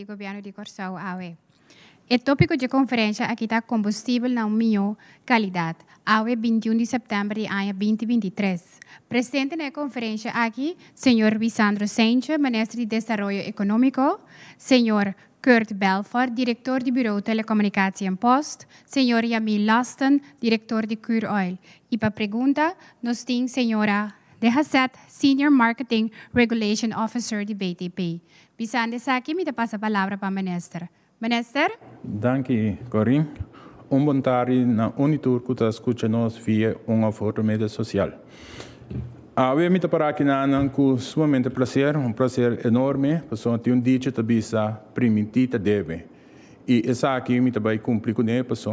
de governo de Corsau AUE. O tópico de conferência aqui está combustível na melhor qualidade. AUE 21 de setembro de ano 2023. Presente na conferência aqui, Sr. Visandro Senche, Ministro de Desenvolvimento Econômico, Sr. Kurt Belfort, diretor do Bureau Telecomunicação Post, Sr. Yamil Lasten, diretor de Cure Oil. E para a pergunta, nós temos a senhora Dehasset, Senior Marketing Regulation Officer de BTP. Visandro Saki, me passa a palavra para o Ministro. Minister? Danke, Corinne. Bom tarde na Unitur que está escutando via uma foto mídia social. Eu me para aqui com sumamente prazer, enorme, porque tem dia que bisa permitir deve. E essa aqui me vai cumprir com ele, porque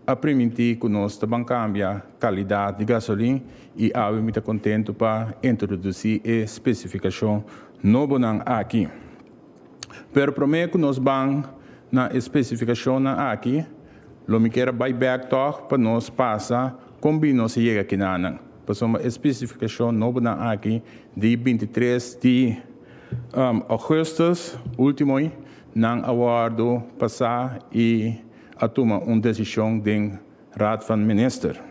a permitir que nós também cambia qualidade de gasolina e eu me contento para introduzir a especificação nova aqui. Pero prometo que nós vamos na especificação aqui, lo me quer buyback talk para nós passar combino se chega aqui na Passou uma especificação nova aqui de 23 de agosto, último, não aguardo passar e a tomar uma decisão do Raad van Minister.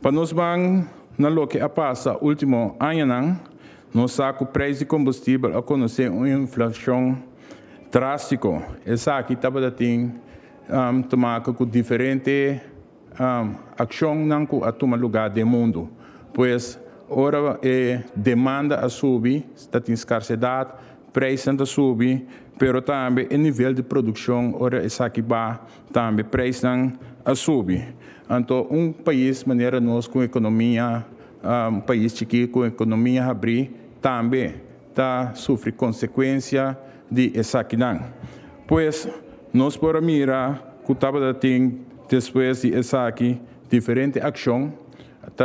Para nós vamos na lo que a passa último ano, nós saco o preço de combustível a conhecer uma inflação drástica. Essa aqui estava tem tomar com diferente ação não a tomar lugar do mundo, pois ora demanda a subir, está em escassidade, preço a subir, pero também o nível de produção ora essa aqui vai também preço a subir. Então país maneira nós com economia país chiquito com economia abrir também está sofre consequência de essa aqui não. Pois nós por mirar que estava tem depois de essa aqui, diferente ação,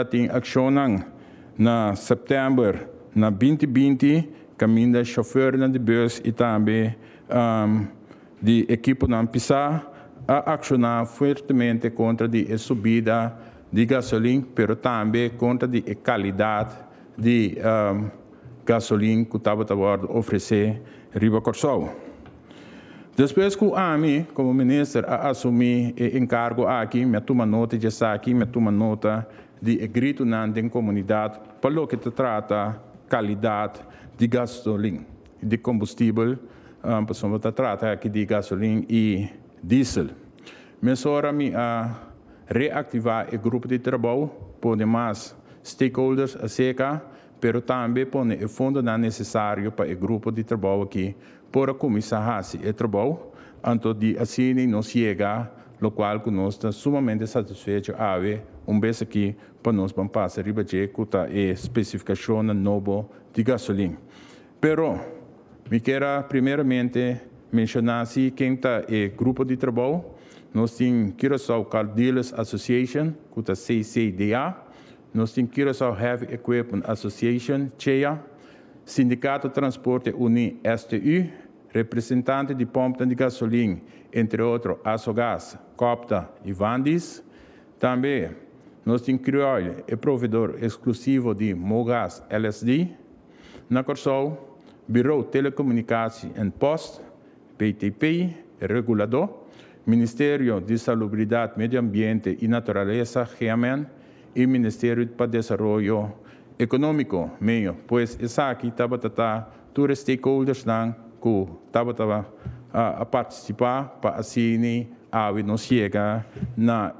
tem ação na setembro, na 2020, caminho da chofer de bus e também de equipe na PISA, a accionar fortemente contra a subida de gasolina, mas também contra a qualidade de gasolina que estava oferecer Riba Corsau. Depois que AMI, como ministro, assumi o encargo aqui, me toma nota de aqui, me toma nota de grito na comunidade, para o que trata qualidade de gasolina, de combustível, para trata aqui de gasolina e diesel. Mas agora me reativar o grupo de trabalho, por demais stakeholders a seca, pero também pôr o fundo necessário para o grupo de trabalho aqui, para começar a trabalho, antes de assim nos chega, o qual nós estamos sumamente satisfeitos a ver vez aqui para nós vamos passar a ribater com a especificação nova de gasolina. Pero, me quero primeiramente mencionar quem está o grupo de trabalho. Nós temos Curaçao Car Dealers Association, que é a CCDA. Nós temos Curaçao Heavy Equipment Association, CHEA. Sindicato Transporte Uni STU, representante de pompa de gasolina, entre outros, Asogás, Copta e Vandis. Também, nós temos Crioil, provedor exclusivo de Mogas LSD. Na Corsau, Bureau Telecomunicação e Post, BTP, regulador. Ministério de Salubridade, Medio Ambiente e Natureza, GEAMEN, e Ministério para Desenvolvimento Econômico, meio, pois essa aqui estava todos os stakeholders que estavam a participar para assim não chega na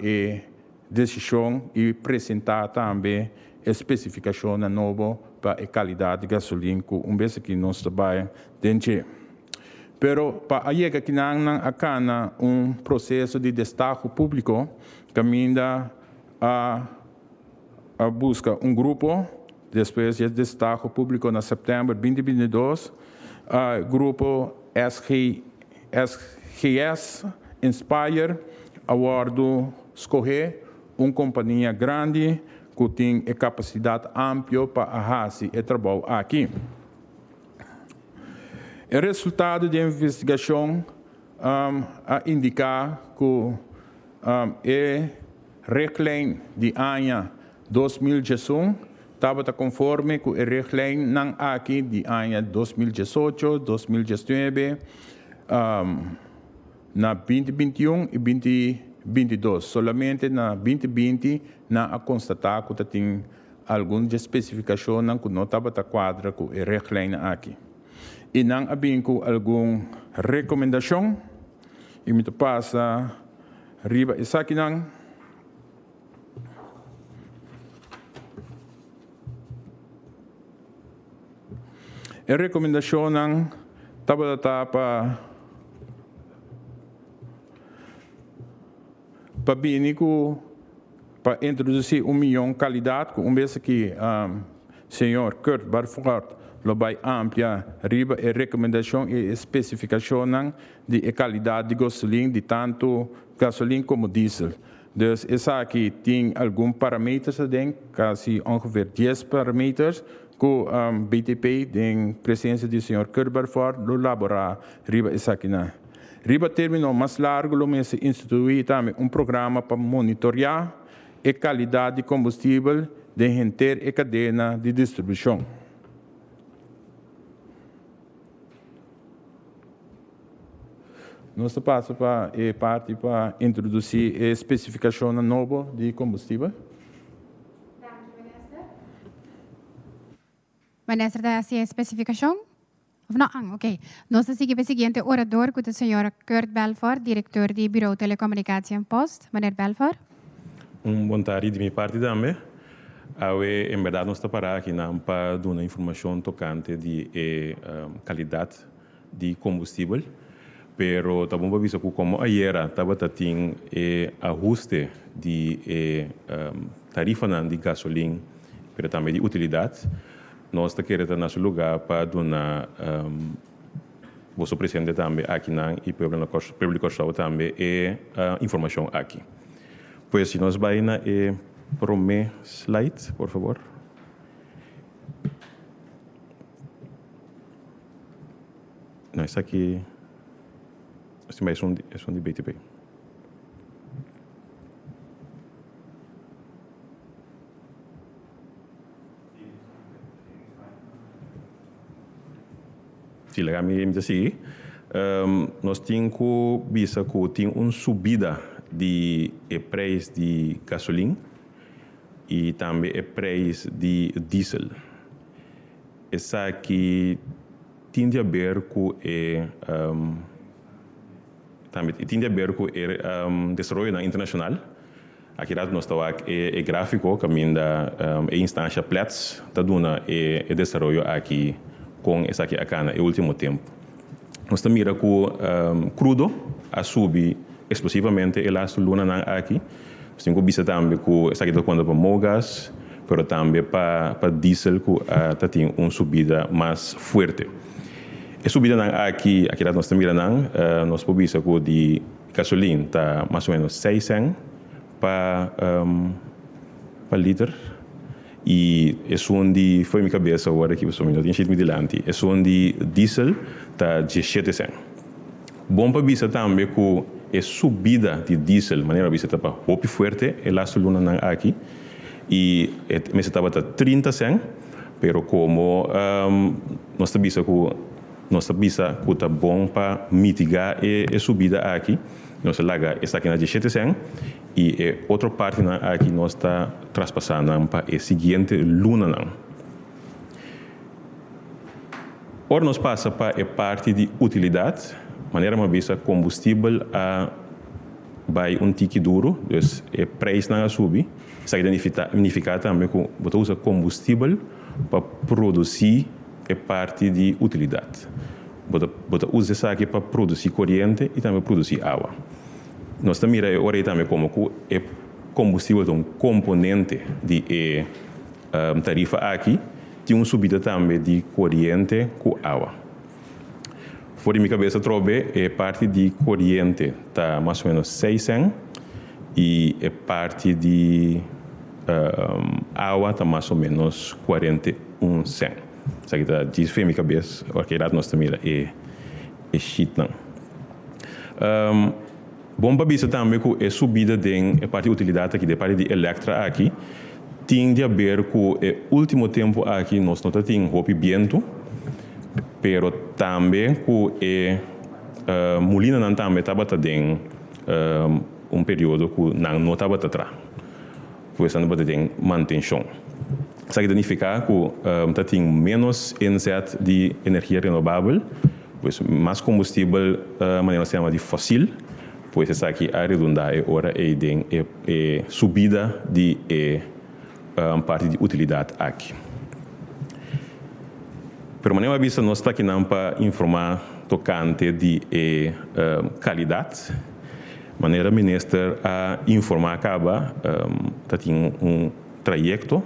decisão e apresentar também a especificação nova para a qualidade de gasolina que vez que nós trabalhamos dentro. Pero para chegar aqui na processo de destaque público caminha a busca grupo. Depois de destaque público na setembro de 2022, o grupo SGS Inspire aguardo escolher uma companhia grande que tem capacidade ampla para fazer o trabalho aqui. O resultado da investigação indica que o reclame de ano 2018 estava conforme com a regra não aqui de ano 2018, 2019, na 2021 e 2022. Somente na 2020 não constatar que tem alguma especificação que não estava quadra com a regra aqui. E não havia alguma recomendação, e me passa riba isso aqui não. A recomendação não estava para para introduzir 1 milhão de qualidade, com vez que senhor Kurt Barford lo vai ampliar riba a recomendação e especificação de qualidade de gasolina, de tanto gasolina como diesel. Então, essa aqui tem alguns parâmetros, quase ongeveer 10 parâmetros, que o BTP, em presença do senhor Kurt Barford, lo elaborar riba essa aqui. Riba terminou mais largo, lo mês instituir também programa para monitorear a qualidade de combustível de inteira cadeia de distribuição. Nós passamos para a parte para introduzir a especificação nova de combustível. Minister, da a especificação? Of não? Ok. Nós seguimos o seguinte orador, com o senhor Kurt Belfort, diretor do Bureau Telecomunicação Post. Meneer Belfort. Bom tarde de minha parte também. Em verdade, nós estamos aqui para dar uma informação tocante de qualidade de combustível. Pero também para ver como ayer estava tendo ajuste de tarifa de gasolina, pero também de utilidade. Nós estamos querendo nesse lugar para dar o presidente também aqui e o público também informação aqui. Pois se nós vamos na primeiro slide, por favor. Não, isso aqui é um de BTP. Se legal me dizer, nós temos que tem uma subida de preço de gasolina e também o preço de diesel. Essa aqui tem a ver com também tem a ver com o desenvolvimento internacional. Aqui nós estamos aqui gráfico que da instância Platts está dando o desenvolvimento aqui com essa aqui no último tempo. Nós estamos mirando que o crudo a subir explosivamente e lá luna aqui. Nós temos que ver também que essa aqui está quando para mogas, mas também para diesel que está tendo uma subida mais forte. A subida aqui nós estamos mirando, nós podemos ver que de gasolina está mais ou menos 6 cents para litro. E é onde foi minha cabeça agora que você me tinha cheio de delante. É onde diesel está 17 cents. Bom para ver também que a subida de diesel, de maneira que está para muito forte, é lá luna aqui. E mas estava a 30 cents, pero como nós estamos que está bom para mitigar a subida aqui. Nós larga está aqui na 17 cents e outra parte aqui nós está traspassando para a seguinte luna. Ora nós passa para a parte de utilidade, maneira uma vez combustível vai tique duro, então o preço não sobe. Isso significa também que você usa combustível para produzir a parte de utilidade. Você usa isso aqui para produzir corrente e também produzir água. Nós estamos mirando agora também como o combustível é um componente de tarifa aqui, tem uma subida também de corrente com água. Fora de minha cabeça, trobe a parte de corrente está mais ou menos 6 cents e a parte de água está mais ou menos 41 cents. Isso aqui está de minha cabeça, porque nós estamos mirando é shit não. Bom para ver também que a subida da parte de utilidade aqui, da parte de Electra aqui, tem de ver com o último tempo aqui nós não temos roupa viento, pero também com a molina não também estava tendo período que não estava atrás, pois não estava tendo manutenção. Isso significa que tem menos inset de energia renovável, pois mais combustível, maneira se chama de fóssil, pois essa aqui a redundar ora é subida de parte de utilidade aqui. Pero maneira vista nós está aqui não para informar tocante de qualidade. Maneira minister a informar acaba tem trajeto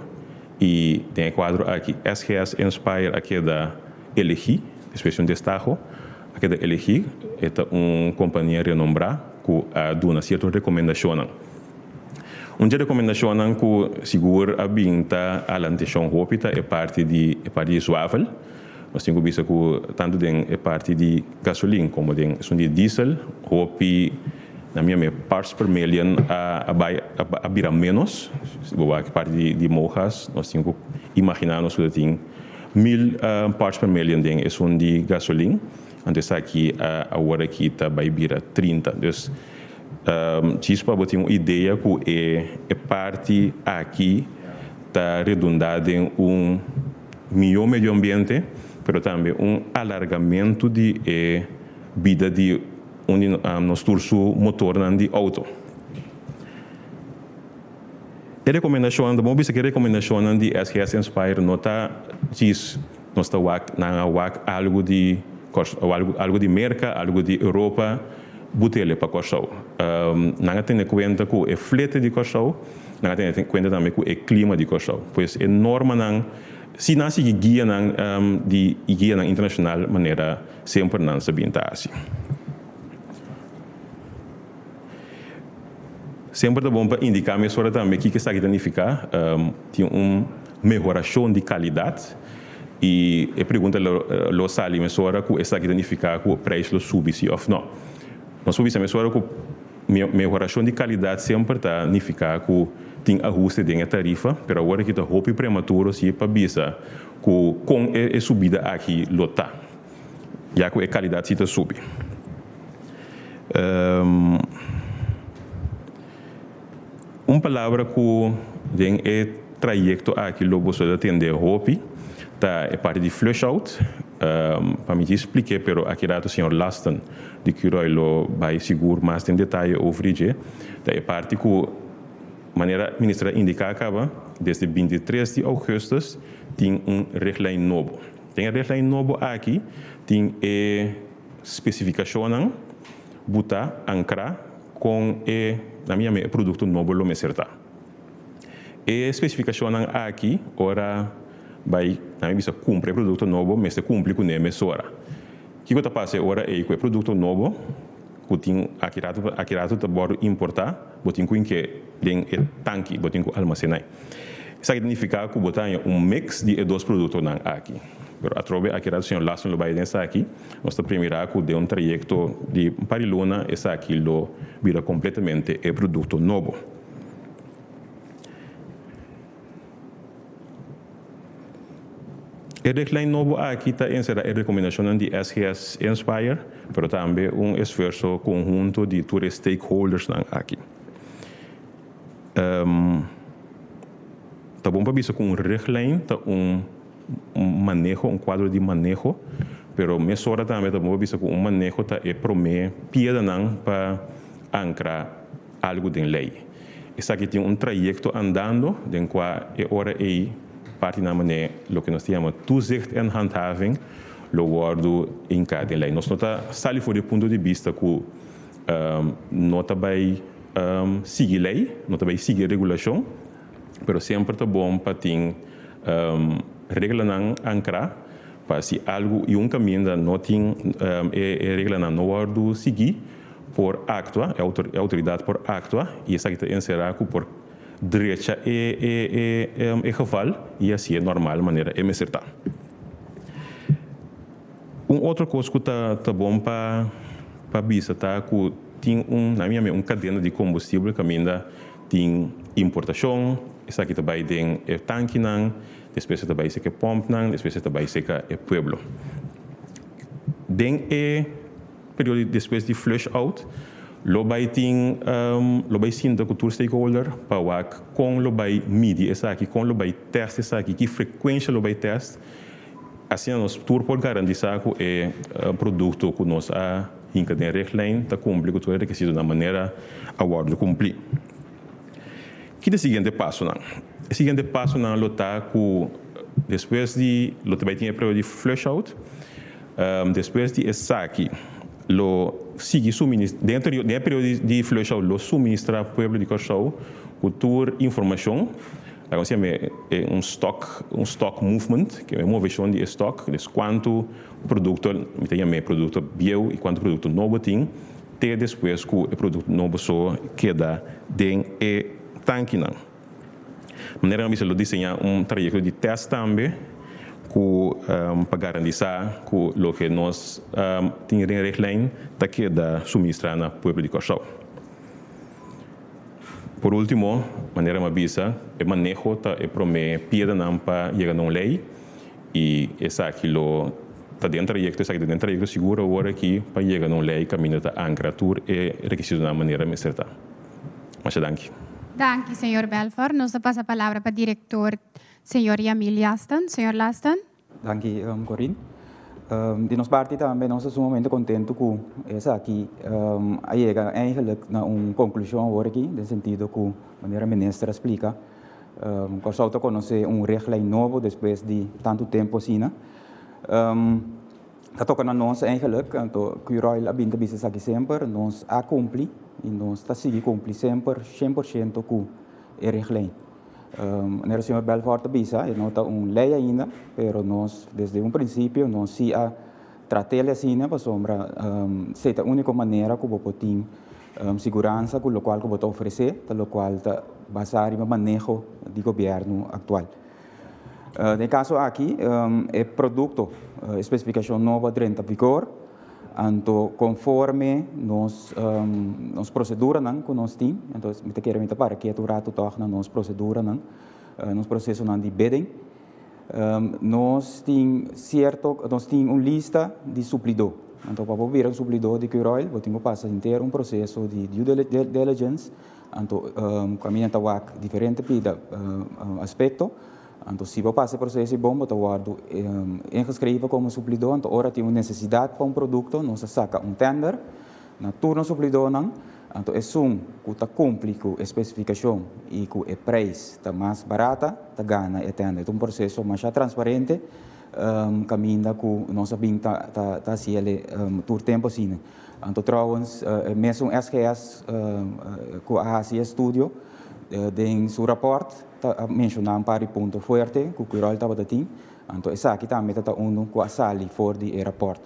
e tem quadro aqui SGS Inspire aqui da Elegi, expressão de Estado, aqui da Elegi é companhia renombrada que dá uma certa recomendação. Uma recomendação que segura a binta a lanteção hópita é parte de suável. Nós temos visto que tanto é parte de gasolina como de diesel, hópi na minha parts per million a virar menos, que parte de mojas, nós temos que imaginar que tem 1000 parts per million de gasolina, antes aqui agora aqui está vai virar 30. Então, chispa botar uma ideia que é parte aqui está redundada em melhor meio ambiente, mas também alargamento de vida de onde nós temos motor de auto. A recomendação, a recomendação de SGS Inspire não está algo de merca, algo de Europa, botele para Corsau. Não tem em conta que é flete de Corsau, não tem em conta também que é clima de Corsau. Pois é norma não, se não se guia de guia internacional maneira sempre não se binta assim. Sempre é bom para indicar a mesura também que está significa tem uma melhoração de qualidade e a pergunta lo sali mesura que está significa que o preço subi se ou não. Nós subimos a mesura que melhoração de qualidade sempre está significa que tem ajuste de tarifa, pero agora que está roupa prematuro se para bisa que com a subida aqui lota, já que a qualidade se está subi. Uma palavra que tem trajeto aqui logo só atender roupa, tá é parte de flush out. Para me explicar, pero aqui dá o senhor Lasten de que lo vai seguro mais em detalhe over isso. Tá é parte que maneira ministra indica acaba desde 23 de agosto tem reglame novo. Tem reglame novo aqui, tem especificação buta ancra com na minha produto novo lo me certa. E especificação aqui ora vai na minha cumpre produto novo, mas se cumpre com a mesura. Que que passa ora é que produto novo que tem aqui tá bora importar, botin com que tem tanque, botin com armazenar. Isso significa que botar mix de dois produtos aqui. Pero atrove aqui o senhor Lassen lo vai nessa aqui, nós está primeiro que de trajeto de Pariluna, essa aqui lo vira completamente produto novo. O reclame novo aqui está encerrado a recomendação de SGS Inspire, mas também esforço conjunto de todos os stakeholders aqui. Tá bom para ver com reclame, tá manejo, quadro de manejo, pero mesura também tá bom para ver com manejo tá promê piada não para ancrar algo de lei. Essa aqui tem trajeto andando, de qual hora parte na maneira lo que nós chamamos toezicht en handhaving lo guardo em cada lei. Nós não está sali fora do ponto de vista que não está vai seguir lei, não está vai seguir regulação, pero sempre está bom para ter regra não ancrar para se algo e caminho não tem regra não guardo seguir por actua, autoridade por actua e essa aqui está encerrado por direita é geval e assim é normal maneira é me acertar. Outra coisa que tá bom para bisa tá que tem na minha cadena de combustível que ainda tem importação, essa aqui também tem tanque, depois também se que pompa, depois também se que pueblo. Den período depois de flush out, lobai tem lobai sinta cultura stakeholder para com lobai media essa aqui, com lobai teste essa aqui, que frequência lobai teste, assim nós tour por garantir que é produto que nós a hinca de reglijn ta cumprir com tudo requisito da maneira a guarda cumprir. Que o seguinte passo não? O seguinte passo não lota com depois de lota vai ter período de flush out, depois de essa aqui lo sigue suministra dentro do período de flush out lo suministra pueblo de Corsau com toda informação. Agora se é um stock movement, que é uma movição de estoque, de quanto produto, me produto bio e quanto produto novo tem, até depois que o produto novo só queda dentro do tanque. De maneira que ele desenha trajeto de teste também, para garantir que o que nós temos em reglijn, está queda suministrar na pueblo de Corsau. Por último, maneira uma visa, o manejo é promete pieda não para chegar a uma lei e essa aqui está dentro do projeto, essa aqui dentro do projeto seguro agora aqui para chegar a uma lei caminho da ancratura e requisito de maneira mais certa. Muito obrigado. Danke, senhor Belfort. Nós passa a palavra para o diretor, senhor Yamil Lastan. Senhor Lastan. Danke, Corinne. De nossa parte também nós estamos muito contentes com essa aqui chega eigenlijk na uma conclusão agora aqui, no sentido que a maneira ministra explica, Corsau está conhecer reglijn novo depois de tanto tempo assim, está tocando a nós eigenlijk, então que o Royal abinda business aqui sempre, nós a cumprir e nós está seguir cumprir sempre 100% com o reglijn. O senhor Belfort avisa, não está lei ainda, mas nós, desde princípio, nós se a tratar assim, para sombra, ser a única maneira que o tem segurança com o qual que o oferecer, pelo qual está baseado no manejo do governo atual. No caso aqui, é produto, especificação nova dentro da vigor, então conforme nos procedura que nós temos, então me quero para que o rato toque na nossa procedura nos processo de bidding, nós temos uma lista de suplidor, então para vir um suplidor de Curoil, vou ter que passar inteiro um processo de due diligence, então caminha para diferente aspecto. Então, se você passa o processo bom, você guarda inscreve como suplidor, então agora tem uma necessidade para produto, nós saca tender, na turno suplidor, então é que cumpre com a especificação e com o preço está mais barata, está ganha e tender. Então, processo mais transparente, caminha com nossa binta está se ele por tempo assim. Então, trouxemos mesmo SGS com a ACS Studio, em seu rapport, mencionar um par de pontos fortes que o Curoil estava tendo. Então, essa aqui também está com a sala fora do aeroporto.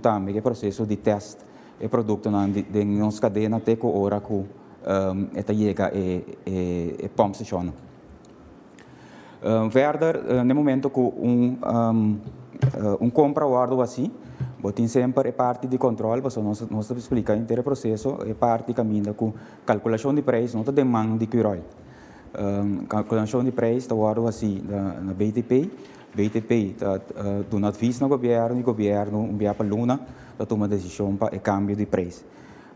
Também é processo de teste e produto na nossa cadeia até que a hora que chega e pump station. Verder, no momento que compra o ardo assim, tem sempre parte de controle, porque nós explicamos inteiro processo, é parte caminho com calculação de preço, não demanda de Curoil. Calculação de preço está guardado assim na BTP está dando aviso no governo, e o governo envia para a Luna para tomar decisão para o câmbio de preço.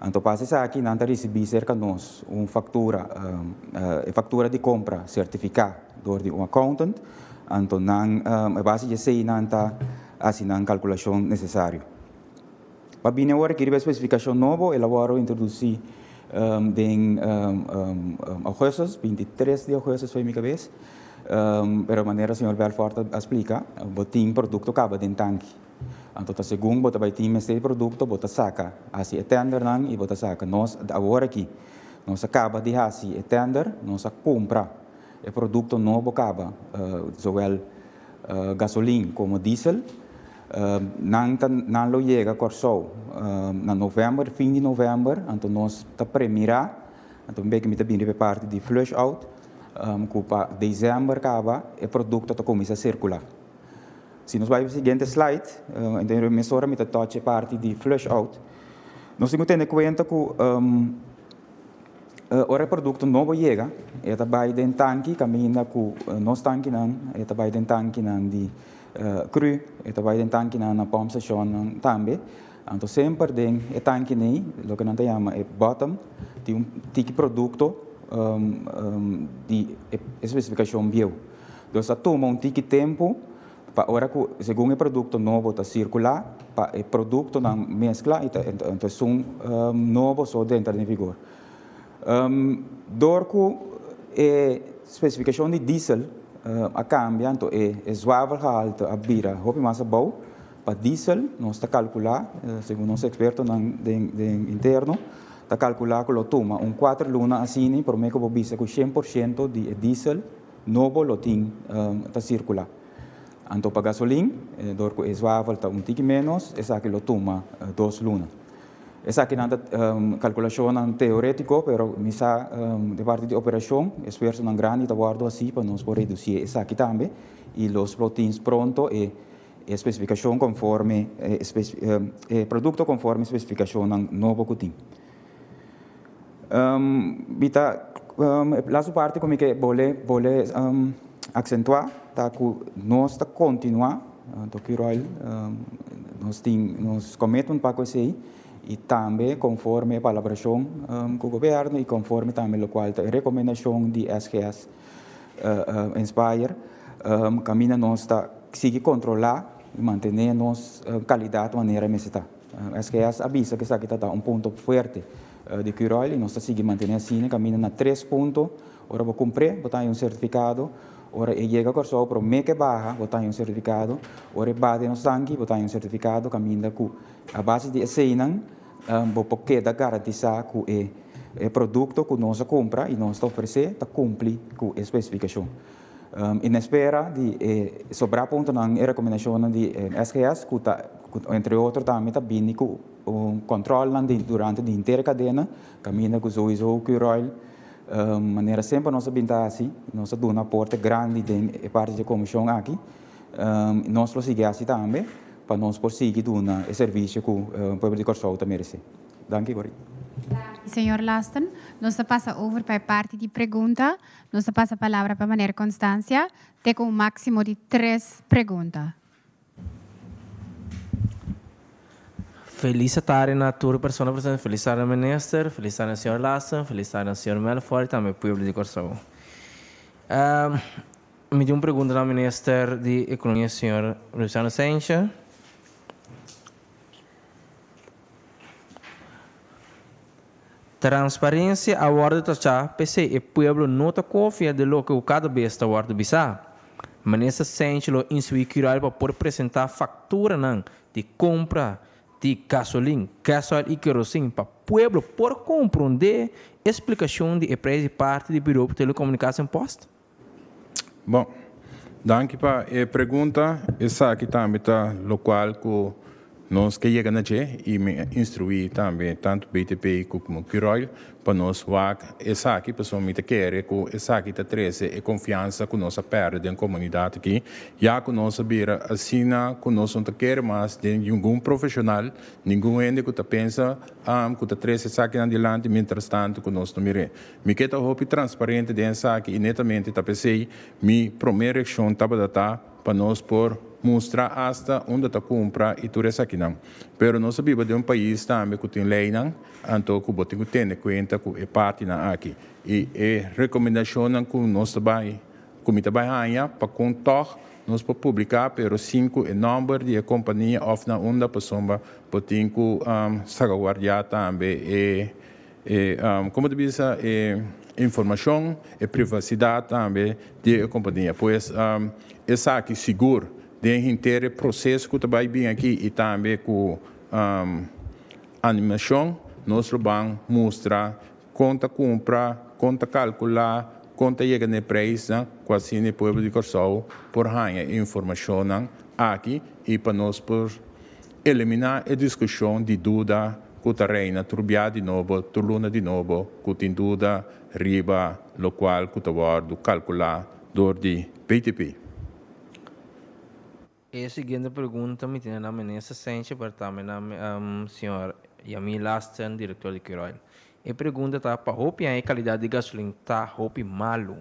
Então, passa isso aqui, não recebi cerca de nós uma fatura de compra certificada por um accountant, então, a base de sei não está assinando a calculação necessária. Para vir agora, que a especificação nova, elaborou e introduzir em agosto, 23 de agosto foi minha cabeça, pero maneira o senhor Belfort explica, tem produto acaba dentro tanque. Então, segundo, você vai ter este produto, você saca, assim, tender e você saca. Nós, agora aqui, nós acaba de assim, tender, nós compra o produto novo acaba, zowel gasolina como diesel, não chega a Corsau na novembro, fim de novembro, então nós está premirar, então bem que me também é parte de flush out, que para dezembro acaba o produto está começa a circular. Se nós vamos para o seguinte slide, então a emissora me toca parte de flush out, nós temos que ter em conta que ora produto novo chega, e vai den tanque, caminha com nos tanque nan, e vai den tanque nan di cru, e vai den tanque nan na pump station também. Então sempre den e tanque nei, lo que nós chama é bottom, de tipo produto de especificação bio. Então toma tipo tempo para ora que segundo o produto novo está circular, para o produto não mescla, então novo só dentro de vigor. Dorco é especificação de diesel a cambia, então é zwavelgehalte a bira, hopi massa bom para diesel nós está calcular, segundo nosso experto interno, está calcular que lo toma 4 luna assim, por meio que vou dizer que 100% de diesel novo lo tem está circular. Então para gasolina, dorco é zwavel está tique menos, essa que lo toma 2 luna. Essa aqui nada calculação teórico, pero misa de parte de operação, esforço não grande está guardo assim para nós poder reduzir essa aqui também e os proteínas pronto e especificação conforme produto conforme especificação novo que tem. Bita la sua parte como que vole acentuar tá que nós está continuar do que nós cometemos para coisa e também conforme a colaboração com o governo e conforme também o qual a recomendação de SGS Inspire caminha nós está seguir controlar e manter nossa qualidade de maneira que está. SGS avisa que está ponto forte de Curol e nós está seguir manter assim, caminha na 3 pontos, ora vou cumprir, botar certificado, ora chega a só para me que barra, botar certificado, ora bate no sangue, botar certificado, caminha com a base de cena, vou porque da garantizar que o produto que nós compra e nós oferecer está cumpre com a especificação. In espera de sobrar ponto na recomendação de SGS, entre outros também está bem com o controle durante a inteira cadena, caminha com o Curol, maneira sempre nós binta assim, nós damos um aporte grande de parte da comissão aqui, nós lo seguimos assim também, para nós prosseguir o serviço que o povo de Corsol também merece. Danke, Gori. Senhor Laston, nós passa over para a parte de pergunta, nós passa a palavra para a maneira Constância, tem um máximo de 3 perguntas. Feliz tarde na tua pessoa presente, feliz tarde ministro, feliz tarde senhor Laston, feliz tarde senhor Melfort e também povo de Corsol. Me deu uma pergunta ao ministro de Economia, senhor Luciano Sencha. Transparência a hora de achar, PC e povo não está confia de lo que o cada vez está hora de bisar. Ministro Sencha lo insuícural para poder apresentar fatura de compra de gasolina, gasol e querosene para o povo por compreender explicação de empresa e parte do Bureau de Telecomunicação Post? Bom, danke para a pergunta. Essa aqui também está local que nós que chegamos e me instruir também tanto BTP como Curol para nós essa aqui pessoa me quer que essa aqui está traz e confiança que nós perde em comunidade aqui já que nós vira assim que nós não quer mais de nenhum profissional nenhum ente que pensa que está traz essa aqui adiante mientras tanto que nós não mire me quer hope transparente dessa aqui e netamente está pensei mi primeira ação tá para nós por mostrar hasta onde está compra e tudo isso aqui não. Pero nós sabemos de país também que tem lei não, então que botem que ter conta que é parte na aqui e recomendação que nós trabalha, como trabalha para contar nós para publicar, pero 5 é número de companhia of na onda pessoa botem que salvaguardar também como diz informação e privacidade também de companhia, pois essa aqui seguro de inteiro processo que também bem aqui e também com animação nós vamos mostrar conta compra, conta calcular, conta chega no preço, quase no povo de Corsol por ganhar informação aqui e para nós por eliminar a discussão de dúvida que está reina, turbiar de novo, turluna de novo, que tem dúvida riba, lo qual que está guardo calcular dor de BTP. E a seguinte pergunta me tem na ministra Sencha, para também na senhor Yami Lasten, diretor de Curol. E pergunta tá para hopi a qualidade de gasolina tá hopi malo.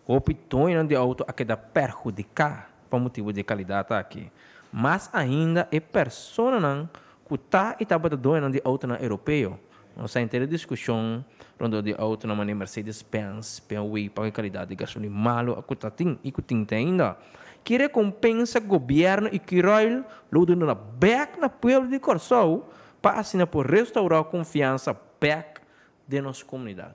Hopi tonha de auto a que dá perjudicar por motivo de qualidade tá aqui. Mas ainda é pessoa não que tá e tá bota doina de auto na europeu. Nós inteira discussão rondo de auto na maneira Mercedes-Benz, BMW para a qualidade de gasolina malo a que tá tem e que tem ainda. Que recompensa governo e que roil ludo na back na pueblo de Corsou para assinar por restaurar a confiança back de nossa comunidade.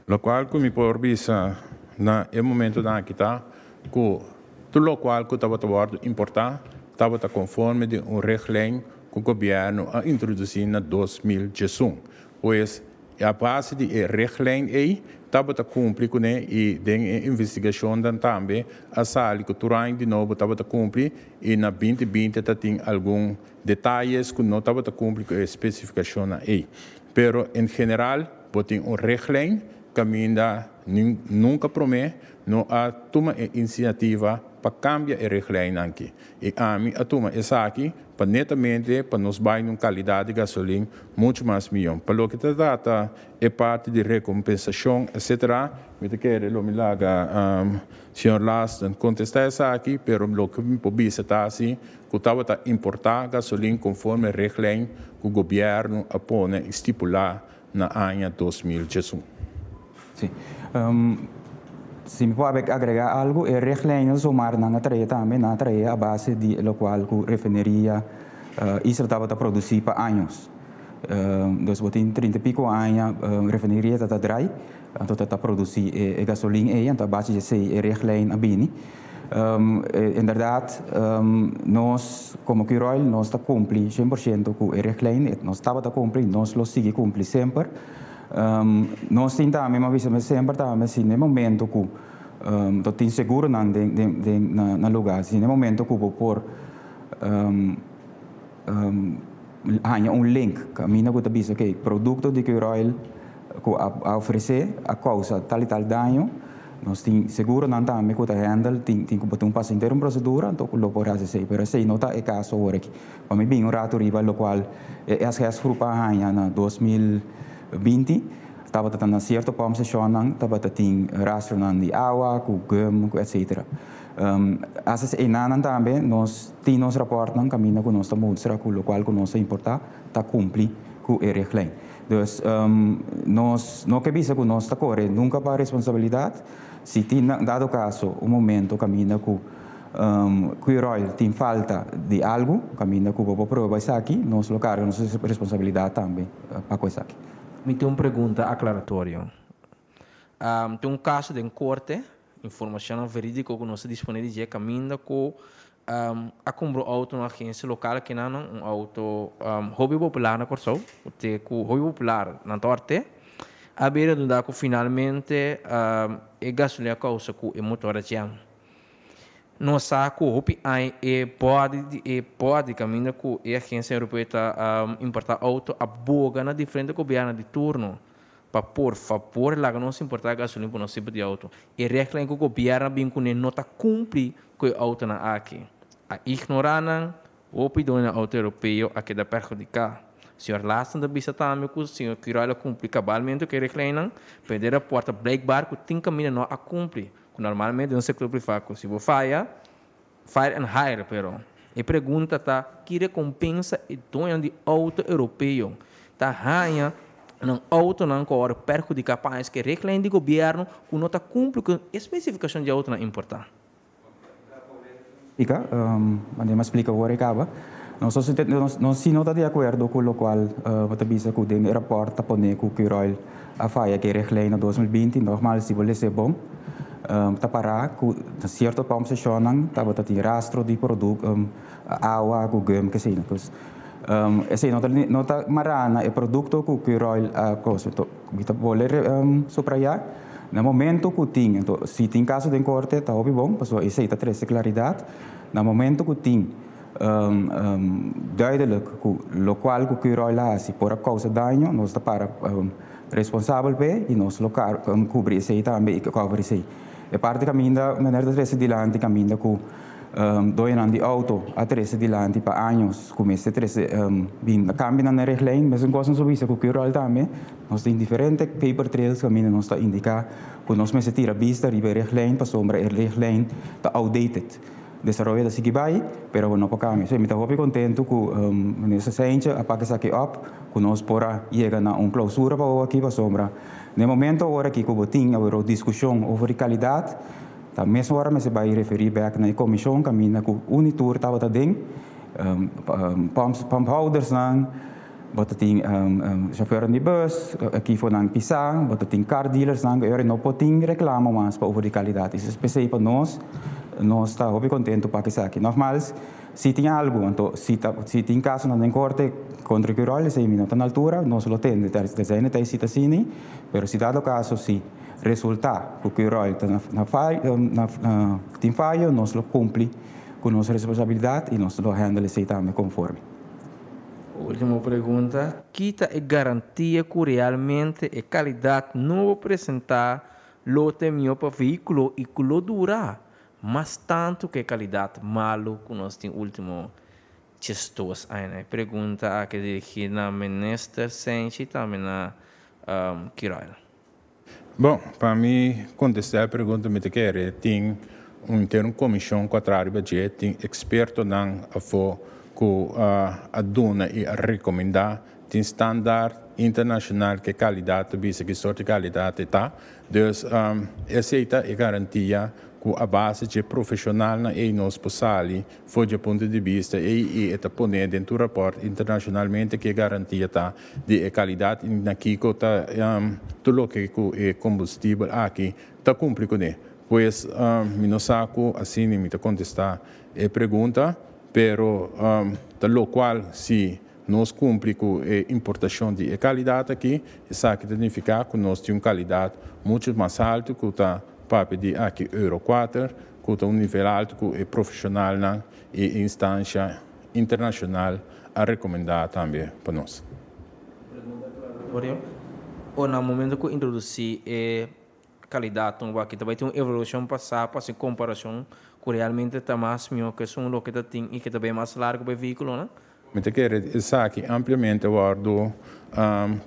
Lo qual que me por bisa na é momento da que tá que tudo o qual que estava trabalhando importar estava conforme de reglame que o governo a introduzir na 2018. Pois a base de reglame aí estava cumprir com e de investigação também a sala que turang de novo estava cumprir e na 2020 tem alguns detalhes que não estava cumprir com a especificação aí. Pero em geral, tem reglame que ainda nunca promete não a tomar iniciativa para cambiar o reglame aqui. E a mim a tomar essa aqui para netamente para nos baixar uma qualidade de gasolina muito mais melhor. Para o que se trata é parte de recompensação, etc. Me quero lo milaga senhor Laston contestar essa aqui, pero lo que me pode estar assim, que estava a importar gasolina conforme o reglame que o governo apone estipular na ano 2018. Sim. Se me pode agregar algo, o reglame somar na treia também, na treia a base de lo qual a refineria Israel estava a produzir para anos. Então, tem 30 e pico anos, a refineria está a drai, então está a produzir gasolina e então a base de sei o reglame a bini. Em verdade, nós, como Kiroil, nós está cumprir 100% com o reglame, nós estava a cumprir, nós lo sigue cumprir sempre. Nós tentamos, mas sempre estamos no momento que tem seguro na lugar, no momento que vou pôr um link, caminho que diz que produto de Kiroil que a oferecer a causa tal e tal dano, nós temos seguro não também que handle tem que botar passo inteiro uma procedura, então lo por fazer, mas sei não tá é caso agora aqui. Para mim bem um rato rival lo qual as grupo na 2020 estava tentando certo para sessionan, estava tentando rastro de água, com gum, etc. As enanan também nós temos rapport não caminha com nossa mostra, com o qual nós importar, está cumprir com o reglame. Então, nós não que bisa com nós está corre nunca para responsabilidade. Se tem dado caso momento caminha com que o rol tem falta de algo, caminha com o prova isso aqui, nós lo carga nossa responsabilidade também para coisa aqui. Me tem uma pergunta aclaratória. Tem caso de corte, informação verídica que nós disponível de caminho com a comprar auto na agência local que não auto hobby popular na Corsou, que hobby popular na Torte, a beira do daco finalmente é gasolina causa com o motor a jam. Nós saco hobby aí pode caminhar com a agência europeia importar auto a boga na diferente governo de turno. Para por favor lá que nós importar gasolina para nosso tipo de auto. E regra que o governo bem com não está cumprir com o auto na aqui. A ignorar o opinião do auto europeu a que dá perjudicar. Senhor Laston da bisa também que o senhor Kiroil cumprir cabalmente o que reclamam, perder a porta break bar que tem caminho não a cumprir. Normalmente no sector privado, se você fire and hire, pero. E pergunta tá que recompensa e dono de auto europeu tá ganha não auto não corre perjudicar país que reclama de governo que não está cumprindo com especificação de auto não importar. Mas me explica agora acaba. Nós se não está de acordo com o qual você bisa que o rapport está pondo com o Kiroil a faia que reclama em 2020 normal se você ser bom. Está parar com certo para sessionan estava tendo rastro de produto água com gum que sei esse não está marana é produto que o Kiroil coisa kita boleh subrayar no momento que tem então se tem caso de corte está bom passou esse está traz claridade no momento que tem duidelijk o qual que o Kiroil se por a causa dano nós está para responsável e nós local cobrir esse também e cover esse é parte caminho da maneira de esse dilante caminho com doy aan die auto a 13 de lanti pa años como este 13 bin cambian na reglijn mas een coisa sobre isso que eu al também nós tem diferente paper trails caminho nós está indicar que nós me se tira vista ribe reglijn pa sombra reglijn tá outdated desarrollo da sigibai pero não para cambio me tá hope contento que nessa sente a paga aqui up que nós pora chega na clausura para aqui pa sombra no momento agora que o botin a discussão over qualidade da mesma hora me se vai referir back na comissão caminha com unitur tava ding pump holders nan bota tem chauffeur de bus aqui foi nan pisang bota tem car dealers nan eu não poting reclamo mais para over qualidade isso especial para nós está muito contento para que aqui normais se tem algo então se tem caso na corte contra que role se minuto na altura nós lo tende design tem cita sini pero se dado caso se resultar porque o rol tem falho nós lo cumpre com nossa responsabilidade e nós lo handle também conforme. Última pergunta, quita é garantia que realmente a qualidade não apresentar lo temio para veículo e que lo dura, mas tanto que a qualidade malo que nós tem último gestos aí. Pergunta a que dirigir na ministra Senchi também na Kiroil. Bom, para mim, contestar a pergunta, me quer tem uma comissão contrária budget, tem experto não a for que a dona e a recomendar, tem standard internacional que qualidade, bisa que sorte qualidade está, dus aceita e garantia que a base de profissional na e nós possali, foi de ponto de vista e está pondo dentro do rapport internacionalmente que garantia está de qualidade na Kiko tá tudo que é combustível aqui está cumpre com ele. Pois não saco assim me contestar a pergunta, pero lo qual se nós cumpre com a importação de qualidade aqui, isso aqui significa que nós temos qualidade muito mais alta que está para de aqui Euro 4, que está nível alto que é profissional e instância internacional a recomendar também para nós. Ou no momento que introduzir a qualidade, aqui também tem uma evolução passada para a comparação que realmente está mais melhor que são o que tem e que também é mais largo para o veículo, não? Me quero dizer que ampliamente guardo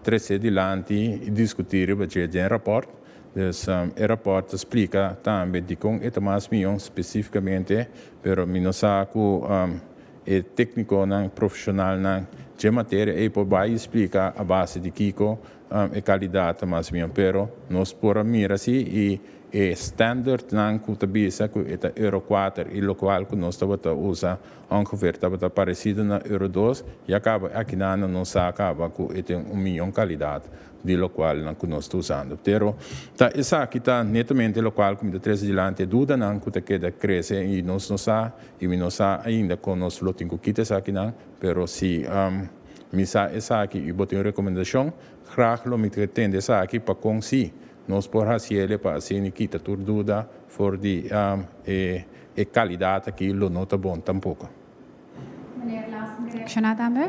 13 dilanti e discutir o budget em rapport. Dus o rapport explica também de como é mais melhor especificamente, pero me não saco é técnico não profissional não de matéria e por vai explicar a base de Kiko e qualidade mais melhor, pero nós por mira assim e standard não que tabisa que é Euro 4 e o qual que nós estamos usa ongeveer está parecido na Euro 2 e acaba aqui não se acaba que tem melhor qualidade de lo qual não que nós estamos usando. Pero essa aqui está netamente lo qual como de 13 diante dúvida não que queda cresce e nós não sa e não sa ainda com nós lo tenho que essa aqui não, pero se me sa essa aqui e botar uma recomendação, graag lo me tende essa aqui para com si nós por fazer para assim quita tudo dúvida for de qualidade aqui lo não tá bom tampouco.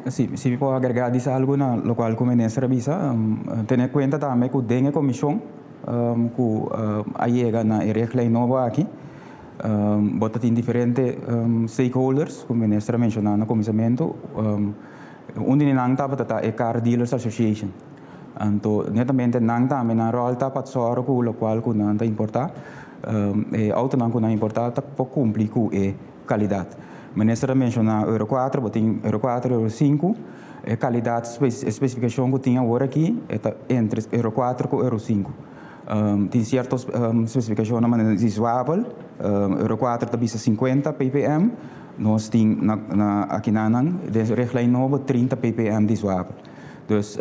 Sí, si puedo agregar dice algo na lo cual como ministra visa tener cuenta también que den comisión que llega na reglijn novo aqui bota tem diferentes stakeholders como ministra mencionou no começamento onde nang tava a Car Dealers Association então netamente nang também na rol tá para só o lo qual que não tá importar auto não que não importar tá para cumprir com qualidade. Ministra mencionou Euro 4, botem Euro 4, Euro 5, qualidade, especificação que tinha agora aqui, é entre Euro 4 e Euro 5. Tem certas especificações na maneira de suável, Euro 4 está bisa 50 ppm, nós temos aqui na reglijn novo 30 ppm de suável. Dus,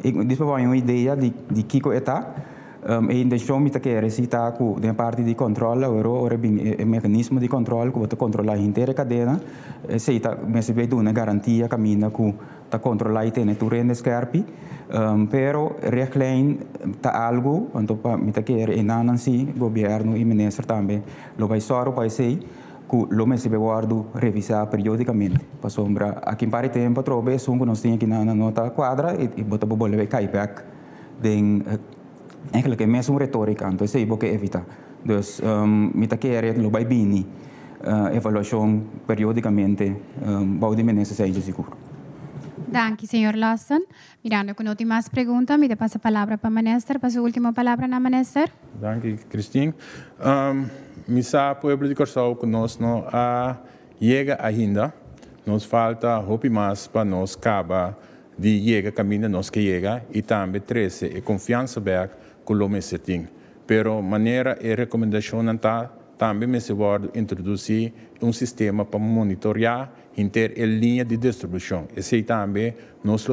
dit is uma ideia de Kiko está. E intenção me que recita que da parte de controle ora bem mecanismo de controle que controla a inteira cadeia se tá me se vê uma garantia caminha que tá controlar e tem tu rende scarpi pero reglijn tá algo então me que enanan si governo e ministro também lo vai só para sei que lo me se guardo revisar periodicamente para sombra aqui em parte tempo trobe sungo nós tinha aqui na nota quadra e bota bobo le cai back den eigenlijk é mesmo retórica, então isso é o que evita. Dus mita querer lo vai bini evaluação periodicamente baude menesa seja seguro. Danke, senhor Lawson. Mirando com últimas perguntas, me passa a palavra para o ministro, para a última palavra na ministro. Danke, Christine. Misa pueblo de Corsau que nós não chega ainda. Nos falta hope mais para nós acabar de chegar caminho nós que chega e também 13 e confiança back com o me setting. Pero maneira e recomendação também me se pode introduzir sistema para monitorar inter a linha de distribuição. Esse também nós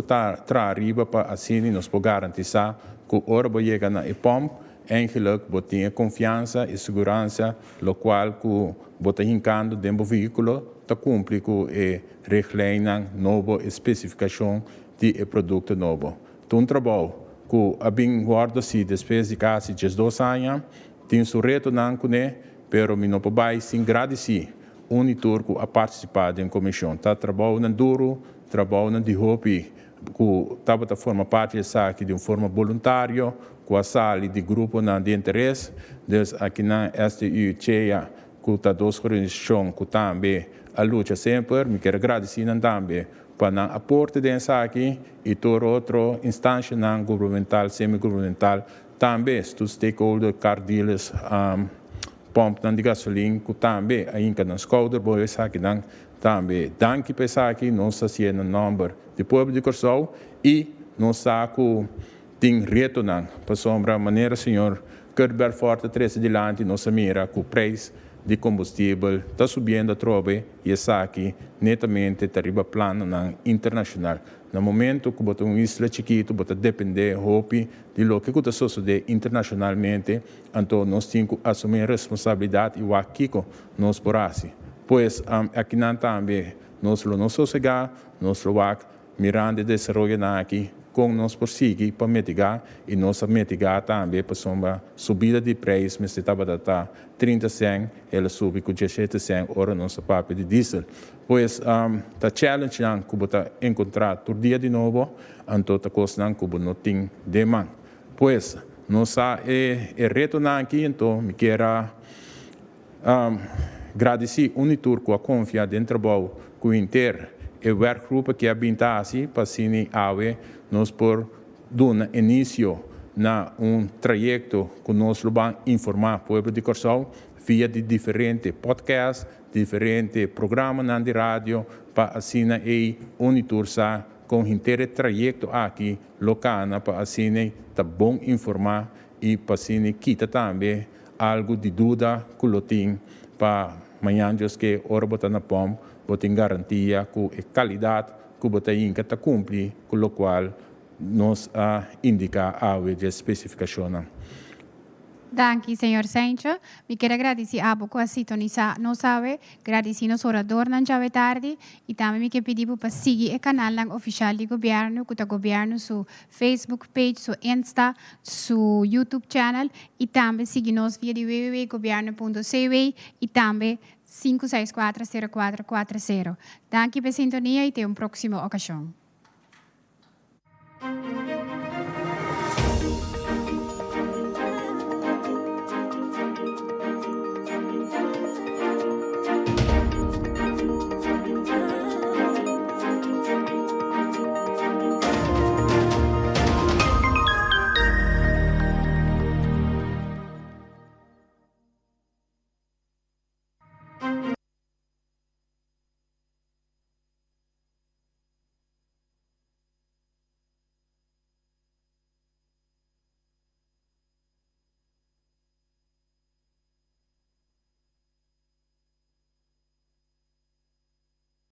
tra arriba para assim nós podemos garantizar que a hora que chega na POM, eigenlijk botinha confiança e segurança, lo qual que bota hincando dentro do veículo ta cumpre com a reglijn novo especificação de produto novo. Um trabalho que a bem guarda-se depois de quase 2 anos, tem seu reto não né, pero me não pode sim agradecer unitor que a participar da comissão. Tá trabalhando duro, trabalhando de hope, que estava forma parte dessa aqui de forma voluntária, com a sala de grupo de interesse, des aqui na STU cheia, que está dos organizações que também a luta sempre, me quero agradecer também para o aporte dessa aqui e toda outra instância governamental, semi-governamental, também os stakeholders, car dealers, pompa de gasolina, que também ainda na escola, boas aqui também. Danke para essa aqui, nós fazemos o número de povo de Corsau e nós saco tem retorno para sombra maneira, senhor, que forte 13 adiante, nós mira que o preço de combustível está subindo a trove e essa aqui netamente está arriba plano internacional. No momento que botar isla chiquito, botar depender hope de lo que está sucedendo internacionalmente, então nós temos que assumir a responsabilidade e o aqui nós por assim. Pois aqui também nós não sossegar, nós mirando de desenvolvimento aqui com nós por seguir para mitigar e nós mitigar também para sombra subida de preço, mas estava a 30 cent, ela sube com 17 cent, ora nossa papo de diesel. Pois a challenge que você encontrar todo dia de novo, então a coisa que você não tem demanda. Pois nós reto aqui, então me quero agradecer unitur com a confiança dentro do trabalho com o inteiro e o workgroup que habita assim para cine ave nós por dar início na trajeto que nós vamos informar o povo de Corsau via de diferentes podcasts, diferentes programas de rádio para assim e unitur com o inteiro trajeto aqui local para assim tá bom informar e para assim quita também algo de dúvida que lo tem para amanhã que ora botar na POM botar garantia que a qualidade que botar inca tá cumpre com o qual nos indica a especificação. Danke, senhor Sancho. Me quero agradecer a pouco a sintonizar, não sabe, agradecer nos oradores na chave tarde e também me quero pedir para seguir o canal oficial do governo, que o governo su Facebook page, su Insta, su YouTube channel e também seguir nos via de www.governo.cw e também 564-0440. Danke pela sintonia e até uma próxima ocasião.